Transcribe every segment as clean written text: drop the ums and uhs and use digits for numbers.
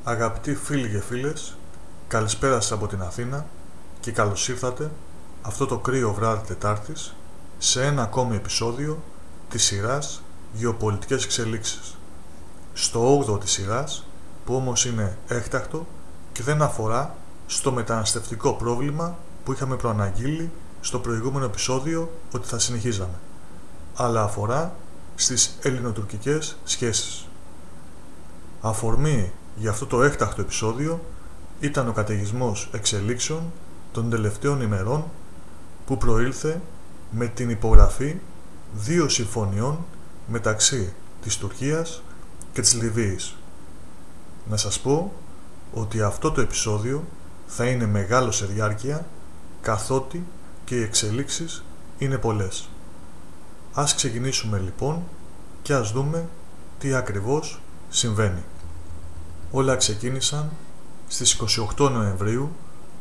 Αγαπητοί φίλοι και φίλες, καλησπέρα σας από την Αθήνα και καλώς ήρθατε αυτό το κρύο βράδυ Τετάρτης σε ένα ακόμη επεισόδιο της σειράς Γεωπολιτικές Εξελίξεις. Στο 8ο της σειράς, που όμως είναι έκτακτο και δεν αφορά στο μεταναστευτικό πρόβλημα που είχαμε προαναγγείλει στο προηγούμενο επεισόδιο ότι θα συνεχίζαμε, αλλά αφορά στις ελληνοτουρκικές σχέσεις. Αφορμή για αυτό το έκτακτο επεισόδιο ήταν ο καταιγισμός εξελίξεων των τελευταίων ημερών που προήλθε με την υπογραφή 2 συμφωνιών μεταξύ της Τουρκίας και της Λιβύης. Να σας πω ότι αυτό το επεισόδιο θα είναι μεγάλο σε διάρκεια, καθότι και οι εξελίξεις είναι πολλές. Ας ξεκινήσουμε λοιπόν και ας δούμε τι ακριβώς συμβαίνει. Όλα ξεκίνησαν στις 28 Νοεμβρίου,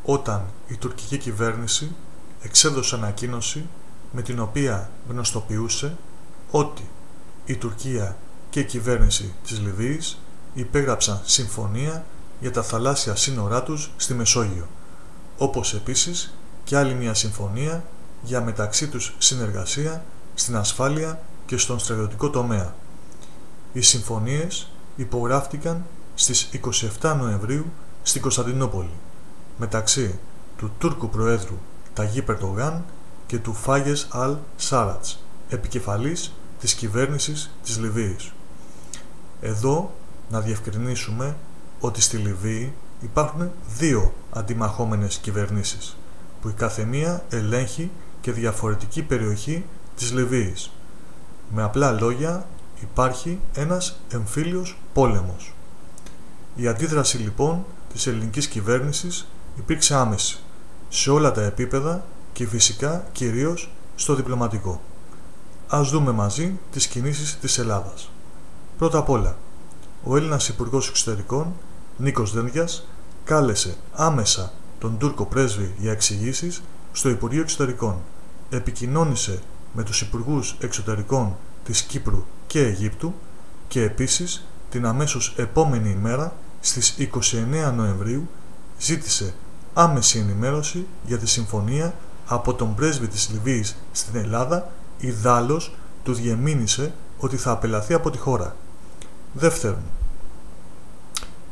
όταν η τουρκική κυβέρνηση εξέδωσε ανακοίνωση με την οποία γνωστοποιούσε ότι η Τουρκία και η κυβέρνηση της Λιβύης υπέγραψαν συμφωνία για τα θαλάσσια σύνορά τους στη Μεσόγειο, όπως επίσης και άλλη μια συμφωνία για μεταξύ τους συνεργασία στην ασφάλεια και στον στρατιωτικό τομέα. Οι συμφωνίες υπογράφτηκαν στις 27 Νοεμβρίου στην Κωνσταντινούπολη μεταξύ του Τούρκου Προέδρου Ταγίπ Ερντογάν και του Φάγες Αλ Σάρατς, επικεφαλής της κυβέρνησης της Λιβύης. Εδώ να διευκρινίσουμε ότι στη Λιβύη υπάρχουν 2 αντιμαχόμενες κυβερνήσεις, που η καθεμία ελέγχει και διαφορετική περιοχή της Λιβύης. Με απλά λόγια, υπάρχει ένας εμφύλιος πόλεμος. Η αντίδραση λοιπόν της ελληνικής κυβέρνησης υπήρξε άμεση σε όλα τα επίπεδα και φυσικά κυρίως στο διπλωματικό. Ας δούμε μαζί τις κινήσεις της Ελλάδας. Πρώτα απ' όλα, ο Έλληνας Υπουργός Εξωτερικών Νίκος Δένδιας κάλεσε άμεσα τον Τούρκο πρέσβη για εξηγήσεις στο Υπουργείο Εξωτερικών, επικοινώνησε με τους Υπουργούς Εξωτερικών της Κύπρου και Αιγύπτου και επίσης την αμέσως επόμενη ημέρα στις 29 Νοεμβρίου ζήτησε άμεση ενημέρωση για τη συμφωνία από τον πρέσβη της Λιβύης στην Ελλάδα, ιδάλλως του διεμήνυσε ότι θα απελαθεί από τη χώρα. Δεύτερον,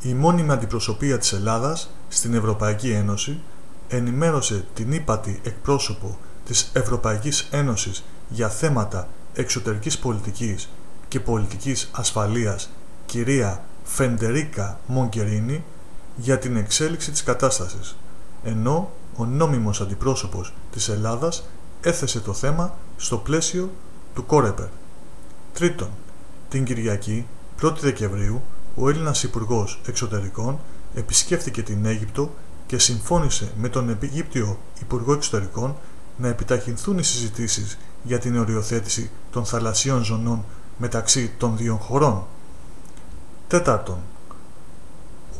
η μόνιμη αντιπροσωπεία της Ελλάδας στην Ευρωπαϊκή Ένωση ενημέρωσε την ύπατη εκπρόσωπο της Ευρωπαϊκής Ένωσης για θέματα εξωτερικής πολιτικής και πολιτικής ασφαλείας, κυρία Φεντερίκα Μογκερίνη, για την εξέλιξη της κατάστασης, ενώ ο νόμιμος αντιπρόσωπος της Ελλάδας έθεσε το θέμα στο πλαίσιο του Κόρεπερ. Τρίτον, την Κυριακή 1η Δεκεμβρίου, ο Έλληνας Υπουργός Εξωτερικών επισκέφθηκε την Αίγυπτο και συμφώνησε με τον Αιγύπτιο Υπουργό Εξωτερικών να επιταχυνθούν οι συζητήσεις για την οριοθέτηση των θαλασσίων ζωνών μεταξύ των 2 χωρών. Τέταρτον,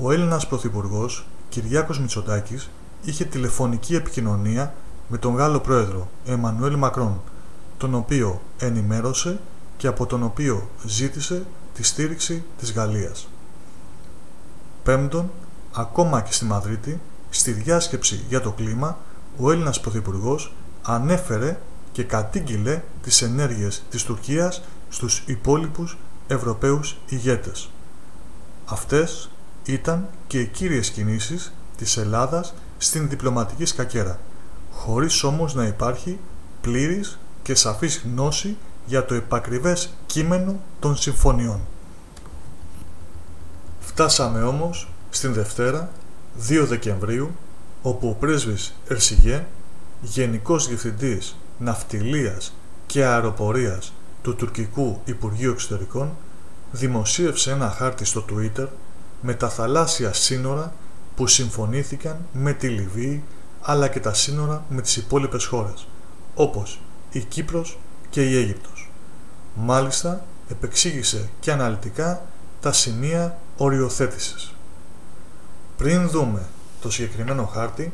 ο Έλληνας Πρωθυπουργός Κυριάκος Μητσοτάκης είχε τηλεφωνική επικοινωνία με τον Γάλλο Πρόεδρο Εμμανουέλ Μακρόν, τον οποίο ενημέρωσε και από τον οποίο ζήτησε τη στήριξη της Γαλλίας. Πέμπτον, ακόμα και στη Μαδρίτη, στη διάσκεψη για το κλίμα, ο Έλληνας Πρωθυπουργός ανέφερε και κατήγγειλε τις ενέργειες της Τουρκίας στους υπόλοιπους Ευρωπαίους ηγέτες. Αυτές ήταν και οι κύριες κινήσεις της Ελλάδας στην διπλωματική σκακέρα, χωρίς όμως να υπάρχει πλήρης και σαφής γνώση για το επακριβές κείμενο των συμφωνιών. Φτάσαμε όμως στην Δευτέρα, 2 Δεκεμβρίου, όπου ο πρέσβης Ερσιγέ, Γενικός Διευθυντής Ναυτιλίας και Αεροπορίας του Τουρκικού Υπουργείου Εξωτερικών, δημοσίευσε ένα χάρτη στο Twitter με τα θαλάσσια σύνορα που συμφωνήθηκαν με τη Λιβύη, αλλά και τα σύνορα με τις υπόλοιπες χώρες, όπως η Κύπρος και η Αίγυπτος. Μάλιστα, επεξήγησε και αναλυτικά τα σημεία οριοθέτησης. Πριν δούμε το συγκεκριμένο χάρτη,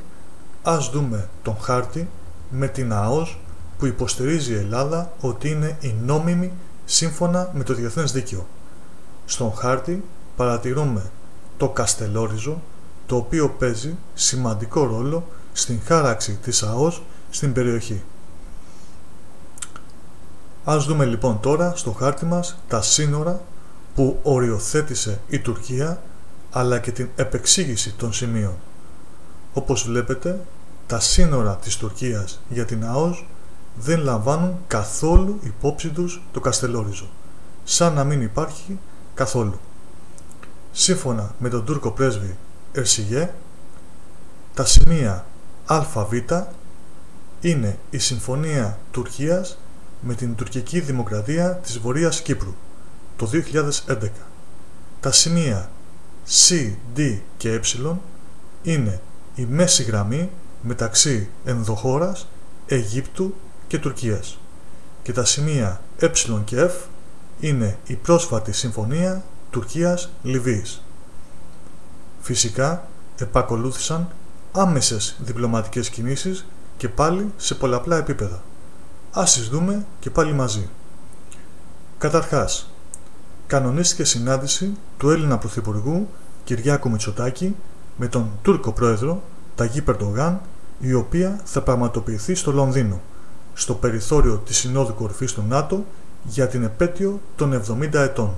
ας δούμε τον χάρτη με την ΑΟΣ που υποστηρίζει η Ελλάδα ότι είναι η νόμιμη σύμφωνα με το διεθνές δίκαιο. Στον χάρτη παρατηρούμε το Καστελόριζο, το οποίο παίζει σημαντικό ρόλο στην χάραξη της ΑΟΣ στην περιοχή. Ας δούμε λοιπόν τώρα στο χάρτη μας τα σύνορα που οριοθέτησε η Τουρκία, αλλά και την επεξήγηση των σημείων. Όπως βλέπετε, τα σύνορα της Τουρκίας για την ΑΟΣ δεν λαμβάνουν καθόλου υπόψη τους το Καστελόριζο, σαν να μην υπάρχει καθόλου. Σύμφωνα με τον Τούρκο πρέσβη Ερσιγέ, τα σημεία ΑΒ είναι η Συμφωνία Τουρκίας με την Τουρκική Δημοκρατία της Βορείας Κύπρου το 2011. Τα σημεία C, D και Ε είναι η μέση γραμμή μεταξύ ενδοχώρας, Αιγύπτου και Τουρκίας, και τα σημεία Ε και F είναι η πρόσφατη συμφωνία Τουρκίας-Λιβύης. Φυσικά επακολούθησαν άμεσες διπλωματικές κινήσεις και πάλι σε πολλαπλά επίπεδα. Ας τις δούμε και πάλι μαζί. Καταρχάς, κανονίστηκε συνάντηση του Έλληνα Πρωθυπουργού Κυριάκου Μητσοτάκη με τον Τούρκο Πρόεδρο Ταγίπ Ερντογάν, η οποία θα πραγματοποιηθεί στο Λονδίνο, στο περιθώριο της Συνόδου Κορυφής του ΝΑΤΟ για την επέτειο των 70 ετών.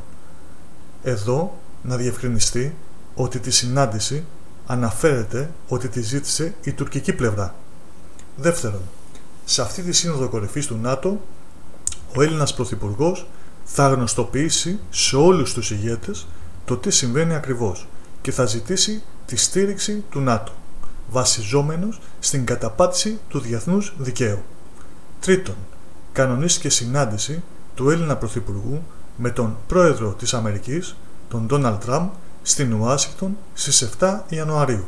Εδώ να διευκρινιστεί ότι τη συνάντηση αναφέρεται ότι τη ζήτησε η τουρκική πλευρά. Δεύτερον, σε αυτή τη Σύνοδο Κορυφής του ΝΑΤΟ, ο Έλληνας Πρωθυπουργός θα γνωστοποιήσει σε όλους τους ηγέτες το τι συμβαίνει ακριβώς και θα ζητήσει τη στήριξη του ΝΑΤΟ, βασιζόμενος στην καταπάτηση του διεθνούς δικαίου. Τρίτον, κανονίστηκε συνάντηση του Έλληνα Πρωθυπουργού με τον Πρόεδρο της Αμερικής, τον Ντόναλντ Τραμπ, στην Ουάσιγκτον στις 7 Ιανουαρίου.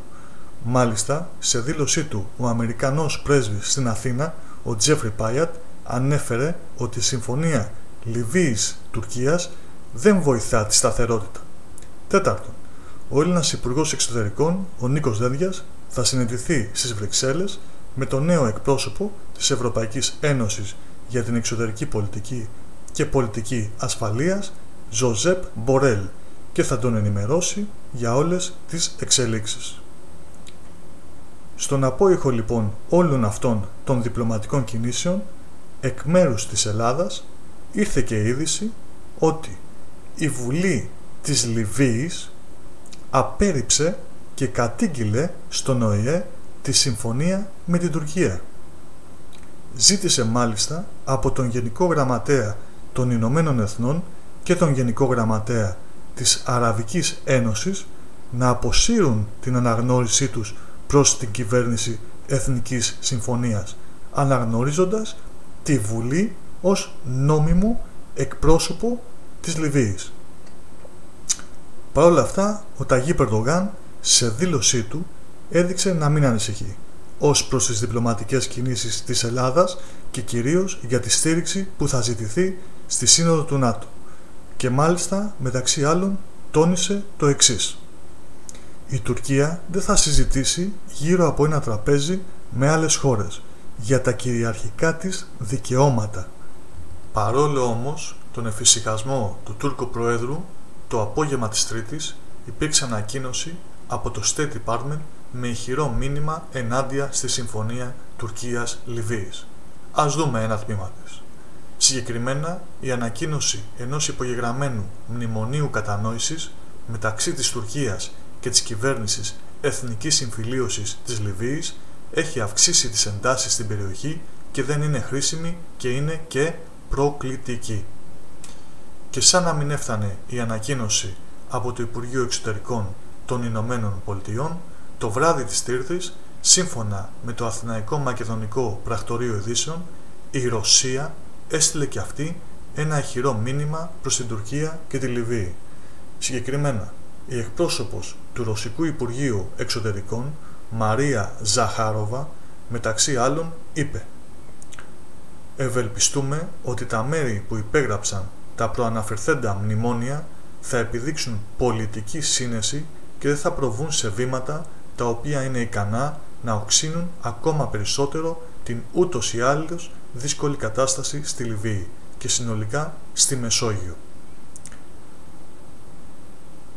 Μάλιστα, σε δήλωσή του, ο Αμερικανός πρέσβης στην Αθήνα, ο Τζέφρι Πάιατ, ανέφερε ότι η συμφωνία Λιβύης-Τουρκίας δεν βοηθά τη σταθερότητα. Τέταρτον, ο Έλληνας Υπουργός Εξωτερικών, ο Νίκος Δένδιας, θα συναντηθεί στις Βρυξέλλες με τον νέο εκπρόσωπο της Ευρωπαϊκής Ένωσης για την εξωτερική πολιτική και πολιτική ασφαλείας, Ζωζέπ Μπορέλ, και θα τον ενημερώσει για όλες τις εξελίξεις. Στον απόϊχο λοιπόν όλων αυτών των διπλωματικών κινήσεων, εκ μέρους της Ελλάδας ήρθε και η είδηση ότι η Βουλή της Λιβύης απέρριψε και κατήγγειλε στον ΟΗΕ τη συμφωνία με την Τουρκία. Ζήτησε μάλιστα από τον Γενικό Γραμματέα των Ηνωμένων Εθνών και τον Γενικό Γραμματέα της Αραβικής Ένωσης να αποσύρουν την αναγνώρισή τους προς την κυβέρνηση Εθνικής Συμφωνίας, αναγνωρίζοντας τη Βουλή ως νόμιμο εκπρόσωπο της Λιβύης. Παρ' όλα αυτά, ο Ταγίπ Ερντογάν σε δήλωσή του έδειξε να μην ανησυχεί ως προς τις διπλωματικές κινήσεις της Ελλάδας και κυρίως για τη στήριξη που θα ζητηθεί στη Σύνοδο του ΝΑΤΟ, και μάλιστα μεταξύ άλλων τόνισε το εξής: η Τουρκία δεν θα συζητήσει γύρω από ένα τραπέζι με άλλες χώρες για τα κυριαρχικά της δικαιώματα. Παρόλο όμως τον εφησυχασμό του Τούρκου Προέδρου, το απόγευμα της Τρίτης υπήρξε ανακοίνωση από το State Department με ηχηρό μήνυμα ενάντια στη Συμφωνία Τουρκίας-Λιβύης. Ας δούμε ένα τμήμα της. Συγκεκριμένα, η ανακοίνωση ενός υπογεγραμμένου μνημονίου κατανόησης μεταξύ της Τουρκίας και της κυβέρνησης Εθνικής Συμφιλίωσης της Λιβύης έχει αυξήσει τις εντάσεις στην περιοχή και δεν είναι χρήσιμη και είναι και προκλητική. Και σαν να μην έφτανε η ανακοίνωση από το Υπουργείο Εξωτερικών των Ηνωμένων Πολιτειών, το βράδυ της Τρίτη, σύμφωνα με το Αθηναϊκό Μακεδονικό Πρακτορείο Ειδήσεων, η Ρωσία έστειλε και αυτή ένα ηχηρό μήνυμα προς την Τουρκία και τη Λιβύη. Συγκεκριμένα, η εκπρόσωπος του Ρωσικού Υπουργείου Εξωτερικών, Μαρία Ζαχάροβα, μεταξύ άλλων είπε: «Ευελπιστούμε ότι τα μέρη που υπέγραψαν τα προαναφερθέντα μνημόνια θα επιδείξουν πολιτική σύνεση και δεν θα προβούν σε βήματα τα οποία είναι ικανά να οξύνουν ακόμα περισσότερο την ούτως ή άλλως δύσκολη κατάσταση στη Λιβύη και συνολικά στη Μεσόγειο».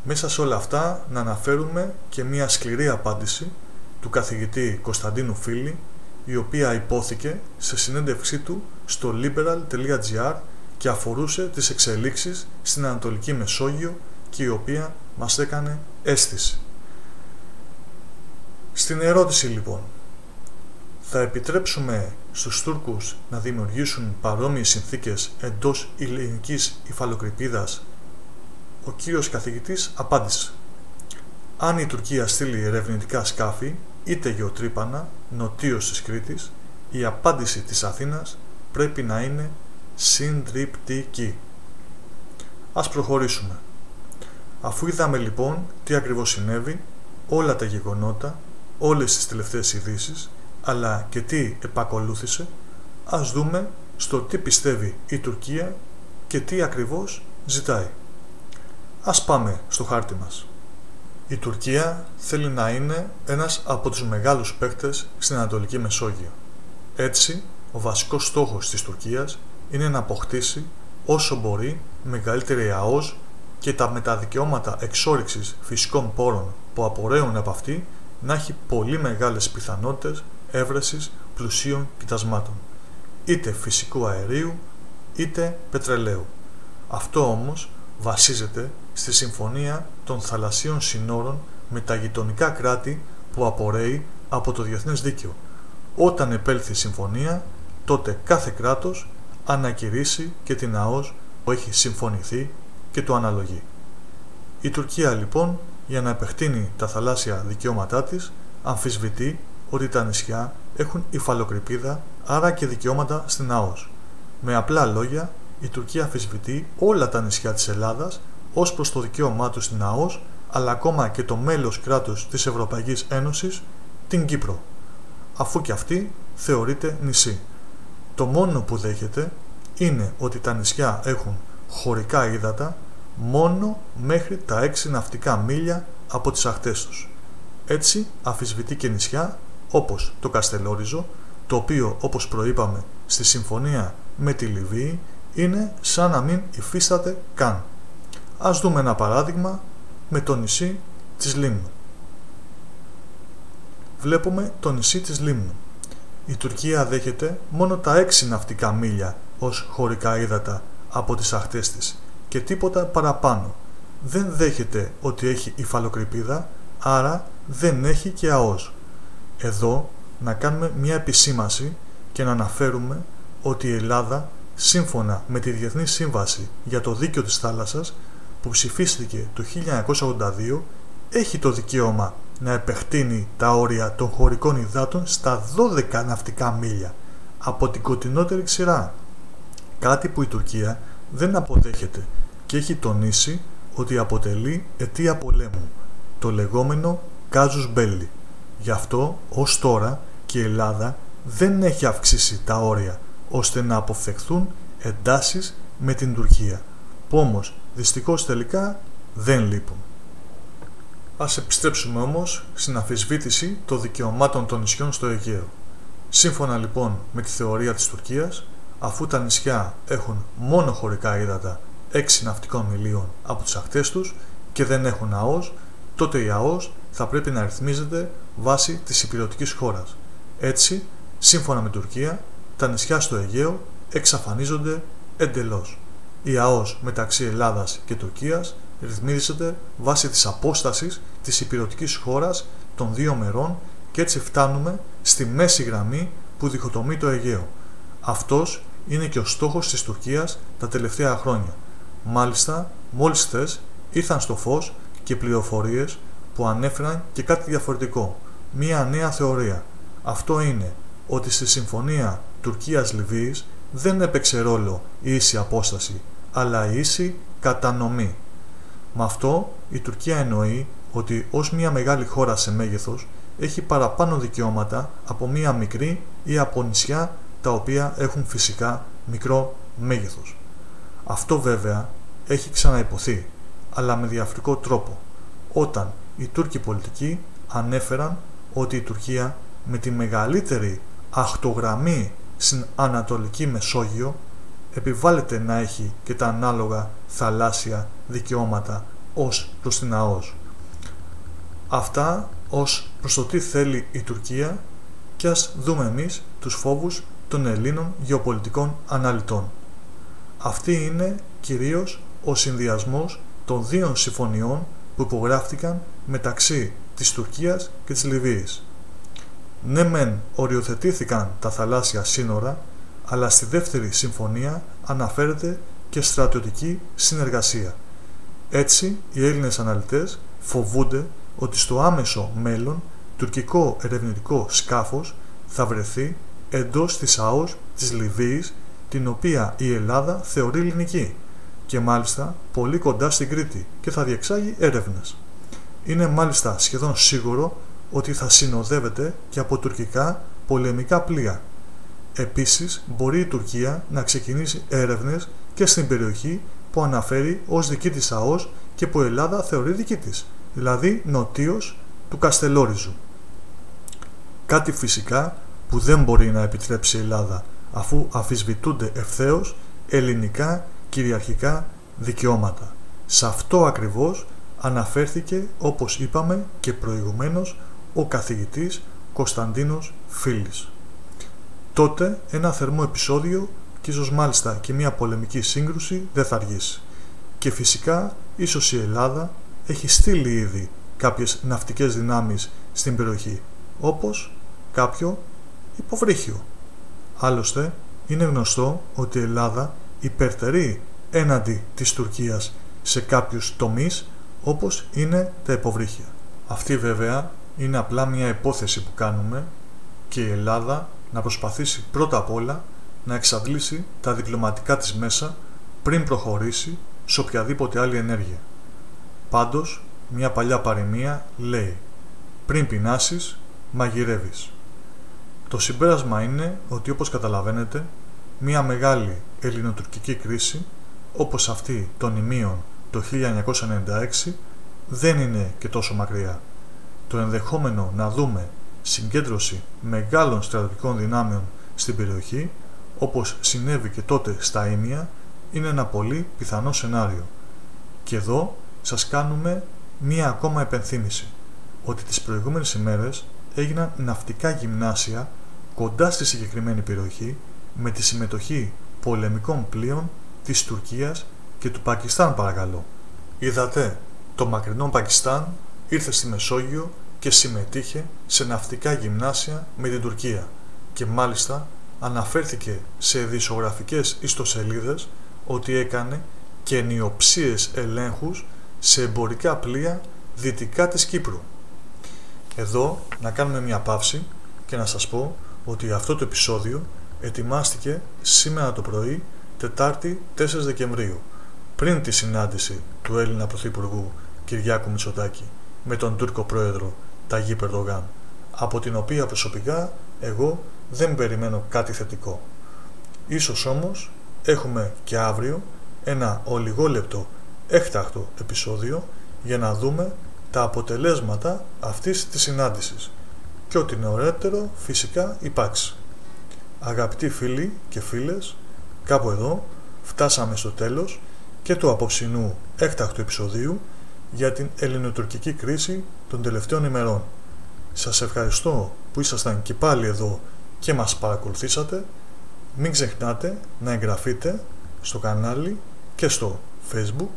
Μέσα σε όλα αυτά να αναφέρουμε και μια σκληρή απάντηση του καθηγητή Κωνσταντίνου Φίλη, η οποία υπόθηκε σε συνέντευξή του στο liberal.gr και αφορούσε τις εξελίξεις στην Ανατολική Μεσόγειο και η οποία μας έκανε αίσθηση. Στην ερώτηση λοιπόν, θα επιτρέψουμε στους Τούρκους να δημιουργήσουν παρόμοιες συνθήκες εντός ελληνικής υφαλοκρηπίδας? Ο κύριος καθηγητής απάντησε: αν η Τουρκία στείλει ερευνητικά σκάφη είτε γεωτρύπανα νοτίως της Κρήτης, η απάντηση της Αθήνας πρέπει να είναι συντριπτική. Ας προχωρήσουμε. Αφού είδαμε λοιπόν τι ακριβώς συνέβη, όλα τα γεγονότα, όλες τις τελευταίες ειδήσεις, αλλά και τι επακολούθησε, ας δούμε στο τι πιστεύει η Τουρκία και τι ακριβώς ζητάει. Ας πάμε στο χάρτη μας. Η Τουρκία θέλει να είναι ένας από τους μεγάλους παίκτες στην Ανατολική Μεσόγειο. Έτσι, ο βασικός στόχος της Τουρκίας είναι να αποκτήσει όσο μπορεί μεγαλύτερη ΑΟΣ και τα μεταδικαιώματα εξόρυξης φυσικών πόρων που απορρέουν από αυτή να έχει πολύ μεγάλες πιθανότητες έβρεσης πλουσίων κοιτασμάτων, είτε φυσικού αερίου είτε πετρελαίου. Αυτό όμως βασίζεται στη Συμφωνία των Θαλασσίων Συνόρων με τα γειτονικά κράτη που απορρέει από το διεθνές δίκαιο. Όταν επέλθει η συμφωνία, τότε κάθε κράτος ανακηρύσσει και την ΑΟΣ που έχει συμφωνηθεί και το αναλογεί. Η Τουρκία λοιπόν, για να επεκτείνει τα θαλάσσια δικαιώματά της, αμφισβητεί ότι τα νησιά έχουν υφαλοκρηπίδα, άρα και δικαιώματα στην ΑΟΣ. Με απλά λόγια, η Τουρκία αμφισβητεί όλα τα νησιά της Ελλάδας ως προς το δικαίωμά του στην ΑΟΣ, αλλά ακόμα και το μέλος κράτους της Ευρωπαϊκής Ένωσης, την Κύπρο, αφού και αυτή θεωρείται νησί. Το μόνο που δέχεται είναι ότι τα νησιά έχουν χωρικά ύδατα μόνο μέχρι τα 6 ναυτικά μίλια από τις ακτές τους. Έτσι αμφισβητεί και νησιά όπως το Καστελόριζο, το οποίο όπως προείπαμε στη συμφωνία με τη Λιβύη είναι σαν να μην υφίσταται καν. Ας δούμε ένα παράδειγμα με το νησί της Λίμνου. Βλέπουμε το νησί της Λίμνου. Η Τουρκία δέχεται μόνο τα 6 ναυτικά μίλια ως χωρικά ύδατα από τις ακτές της και τίποτα παραπάνω. Δεν δέχεται ότι έχει υφαλοκρηπίδα, άρα δεν έχει και ΑΟΣ. Εδώ να κάνουμε μια επισήμαση και να αναφέρουμε ότι η Ελλάδα, σύμφωνα με τη Διεθνή Σύμβαση για το Δίκαιο της Θάλασσας, που ψηφίστηκε το 1982, έχει το δικαίωμα να επεκτείνει τα όρια των χωρικών υδάτων στα 12 ναυτικά μίλια από την κοντινότερη ξηρά. Κάτι που η Τουρκία δεν αποδέχεται και έχει τονίσει ότι αποτελεί αιτία πολέμου, το λεγόμενο casus belli. Γι' αυτό, ως τώρα, και η Ελλάδα δεν έχει αυξήσει τα όρια ώστε να αποφευχθούν εντάσεις με την Τουρκία, που όμως δυστυχώς τελικά δεν λείπουν. Ας επιστρέψουμε όμως στην αμφισβήτηση των δικαιωμάτων των νησιών στο Αιγαίο. Σύμφωνα λοιπόν με τη θεωρία της Τουρκίας, αφού τα νησιά έχουν μόνο χωρικά ύδατα 6 ναυτικών μιλίων από τις ακτές τους και δεν έχουν ΑΟΣ, τότε η ΑΟΣ θα πρέπει να ρυθμίζεται βάσει της υπηρετικής χώρας. Έτσι, σύμφωνα με Τουρκία, τα νησιά στο Αιγαίο εξαφανίζονται εντελώς. Η ΑΟΣ μεταξύ Ελλάδας και Τουρκίας ρυθμίζεται βάσει της απόστασης της υπηρετικής χώρας των δύο μερών και έτσι φτάνουμε στη μέση γραμμή που διχοτομεί το Αιγαίο. Αυτός είναι και ο στόχος της Τουρκίας τα τελευταία χρόνια. Μάλιστα, μόλις χθες ήρθαν στο φως και πληροφορίες που ανέφεραν και κάτι διαφορετικό, μία νέα θεωρία. Αυτό είναι ότι στη συμφωνία Τουρκίας-Λιβύης δεν έπαιξε ρόλο η ίση απόσταση, αλλά η ίση κατανομή. Με αυτό η Τουρκία εννοεί ότι ως μια μεγάλη χώρα σε μέγεθος έχει παραπάνω δικαιώματα από μια μικρή ή από νησιά τα οποία έχουν φυσικά μικρό μέγεθος. Αυτό βέβαια έχει ξαναϋποθεί, αλλά με διαφορετικό τρόπο, όταν οι Τούρκοι πολιτικοί ανέφεραν ότι η Τουρκία με τη μεγαλύτερη ακτογραμμή στην Ανατολική Μεσόγειο επιβάλλεται να έχει και τα ανάλογα θαλάσσια δικαιώματα ως προς την ΑΟΣ. Αυτά ως προς το τι θέλει η Τουρκία και ας δούμε εμείς τους φόβους των Ελλήνων γεωπολιτικών αναλυτών. Αυτή είναι κυρίως ο συνδυασμός των δύο συμφωνιών που υπογράφτηκαν μεταξύ της Τουρκίας και της Λιβύης. Ναι μεν οριοθετήθηκαν τα θαλάσσια σύνορα, αλλά στη δεύτερη συμφωνία αναφέρεται και στρατιωτική συνεργασία. Έτσι, οι Έλληνες αναλυτές φοβούνται ότι στο άμεσο μέλλον τουρκικό ερευνητικό σκάφος θα βρεθεί εντός της ΑΟΣ της Λιβύης, την οποία η Ελλάδα θεωρεί ελληνική και μάλιστα πολύ κοντά στην Κρήτη και θα διεξάγει έρευνες. Είναι μάλιστα σχεδόν σίγουρο ότι θα συνοδεύεται και από τουρκικά πολεμικά πλοία. Επίσης, μπορεί η Τουρκία να ξεκινήσει έρευνες και στην περιοχή που αναφέρει ως δική της ΑΟΣ και που η Ελλάδα θεωρεί δική της, δηλαδή νοτίως του Καστελόριζου. Κάτι φυσικά που δεν μπορεί να επιτρέψει η Ελλάδα, αφού αμφισβητούνται ευθέως ελληνικά κυριαρχικά δικαιώματα. Σε αυτό ακριβώς αναφέρθηκε, όπως είπαμε και προηγουμένως, ο καθηγητής Κωνσταντίνος Φίλης. Τότε ένα θερμό επεισόδιο και ίσως μάλιστα και μια πολεμική σύγκρουση δεν θα αργήσει. Και φυσικά ίσως η Ελλάδα έχει στείλει ήδη κάποιες ναυτικές δυνάμεις στην περιοχή, όπως κάποιο υποβρύχιο. Άλλωστε είναι γνωστό ότι η Ελλάδα υπερτερεί έναντι της Τουρκίας σε κάποιους τομείς, όπως είναι τα υποβρύχια. Αυτή βέβαια είναι απλά μια υπόθεση που κάνουμε και η Ελλάδα να προσπαθήσει πρώτα απ' όλα να εξαντλήσει τα διπλωματικά της μέσα πριν προχωρήσει σε οποιαδήποτε άλλη ενέργεια. Πάντως, μια παλιά παροιμία λέει «Πριν πεινάσεις, μαγειρεύεις». Το συμπέρασμα είναι ότι, όπως καταλαβαίνετε, μια μεγάλη ελληνοτουρκική κρίση, όπως αυτή των ημείων το 1996, δεν είναι και τόσο μακριά. Το ενδεχόμενο να δούμε συγκέντρωση μεγάλων στρατιωτικών δυνάμεων στην περιοχή, όπως συνέβη και τότε στα Ήμια, είναι ένα πολύ πιθανό σενάριο. Και εδώ σας κάνουμε μία ακόμα επενθύμηση, ότι τις προηγούμενες ημέρες έγιναν ναυτικά γυμνάσια κοντά στη συγκεκριμένη περιοχή με τη συμμετοχή πολεμικών πλοίων της Τουρκίας και του Πακιστάν, παρακαλώ. Είδατε, το μακρινό Πακιστάν ήρθε στη Μεσόγειο και συμμετείχε σε ναυτικά γυμνάσια με την Τουρκία και μάλιστα αναφέρθηκε σε ειδησιογραφικές ιστοσελίδες ότι έκανε και ενιοψίες ελέγχους σε εμπορικά πλοία δυτικά της Κύπρου. Εδώ να κάνουμε μια παύση και να σας πω ότι αυτό το επεισόδιο ετοιμάστηκε σήμερα το πρωί, Τετάρτη 4 Δεκεμβρίου, πριν τη συνάντηση του Έλληνα Πρωθυπουργού Κυριάκου Μητσοτάκη με τον Τούρκο Πρόεδρο Ταγίπ Ερντογάν, από την οποία προσωπικά εγώ δεν περιμένω κάτι θετικό. Ίσως όμως έχουμε και αύριο ένα ολιγόλεπτο έκτακτο επεισόδιο για να δούμε τα αποτελέσματα αυτής της συνάντησης και ό,τι νεωρέτερο φυσικά υπάρξει. Αγαπητοί φίλοι και φίλες, κάπου εδώ φτάσαμε στο τέλος και του απόψινού έκτακτου επεισοδίου για την ελληνοτουρκική κρίση των τελευταίων ημερών. Σας ευχαριστώ που ήσασταν και πάλι εδώ και μας παρακολουθήσατε. Μην ξεχνάτε να εγγραφείτε στο κανάλι και στο Facebook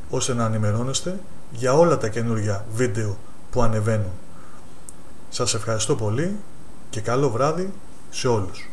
ώστε να ενημερώνεστε για όλα τα καινούργια βίντεο που ανεβαίνουν. Σας ευχαριστώ πολύ και καλό βράδυ σε όλους.